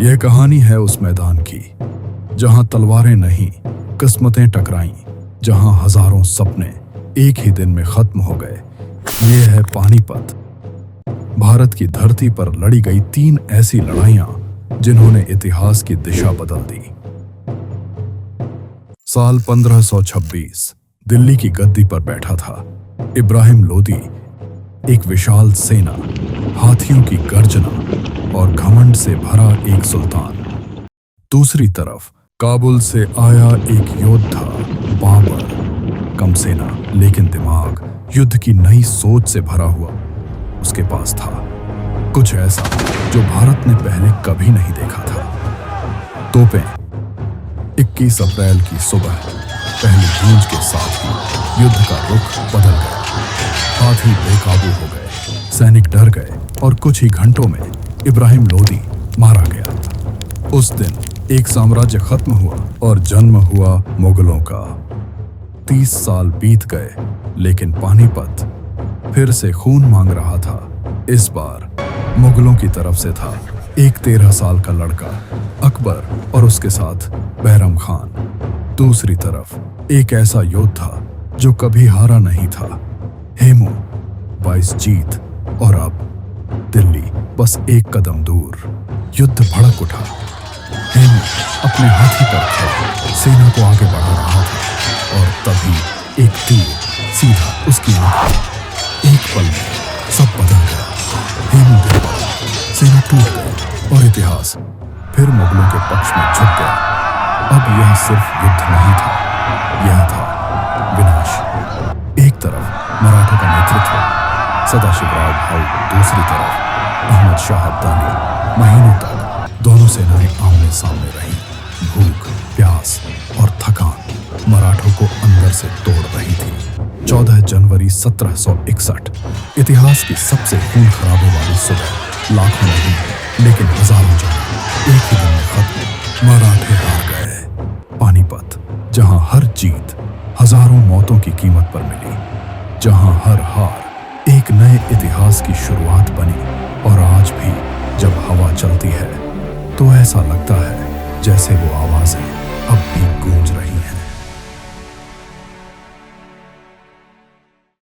यह कहानी है उस मैदान की जहां तलवारें नहीं, किस्मतें टकराईं, जहां हजारों सपने एक ही दिन में खत्म हो गए। ये है पानीपत, भारत की धरती पर लड़ी गई 3 ऐसी लड़ाइयां जिन्होंने इतिहास की दिशा बदल दी। साल 1526 दिल्ली की गद्दी पर बैठा था इब्राहिम लोदी। एक विशाल सेना, हाथियों की गर्जना और घमंड से भरा एक सुल्तान। दूसरी तरफ काबुल से आया एक योद्धा बाबर, कम सेना लेकिन दिमाग, युद्ध की नई सोच से भरा हुआ उसके पास था। कुछ ऐसा जो भारत ने पहले कभी नहीं देखा था। तोपें। 21 अप्रैल की सुबह पहली गूंज के साथ ही युद्ध का रुख बदल गया। हाथी बेकाबू हो गए, सैनिक डर गए और कुछ ही घंटों में इब्राहिम लोदी मारा गया। उस दिन एक साम्राज्य खत्म हुआ और जन्म हुआ मुगलों का। 30 साल बीत गए लेकिन पानीपत फिर से खून मांग रहा था। इस बार मुगलों की तरफ से था एक 13 साल का लड़का अकबर और उसके साथ बैरम खान। दूसरी तरफ एक ऐसा योद्धा जो कभी हारा नहीं था, हेमू। 22 जीत और अब दिल्ली बस एक कदम दूर। युद्ध भड़क उठा। हेमू अपने हाथी पर था, सेना को आगे बढ़ा रहा था और तभी एक तीर सीधा उसकी आंख में। एक पल में सब बदल गया। हेमू गिर पड़ा, सेना टूट गई और इतिहास फिर मुगलों के पक्ष में झुक गया। अब यह सिर्फ युद्ध नहीं था, यह था विनाश। एक तरफ मराठों का नेतृत्व, सदाशिवराव भाऊ, दूसरी तरफ अहमद शाह अब्दाली। महीनों तक दोनों सेनाएं आमने सामने रहीं। भूख, प्यास और थकान मराठों को अंदर से तोड़ रही थी। 14 जनवरी 1761 इतिहास की सबसे खून खराबे वाली सुबह। लाखों नहीं लेकिन हजारों जान एक ही दिन में खत्म। मराठे हार गए। पानीपत, जहां हर जीत हजारों मौतों की कीमत पर मिली, जहां हर हार एक नए इतिहास की शुरुआत बनी। और आज भी जब हवा चलती है तो ऐसा लगता है जैसे वो आवाजें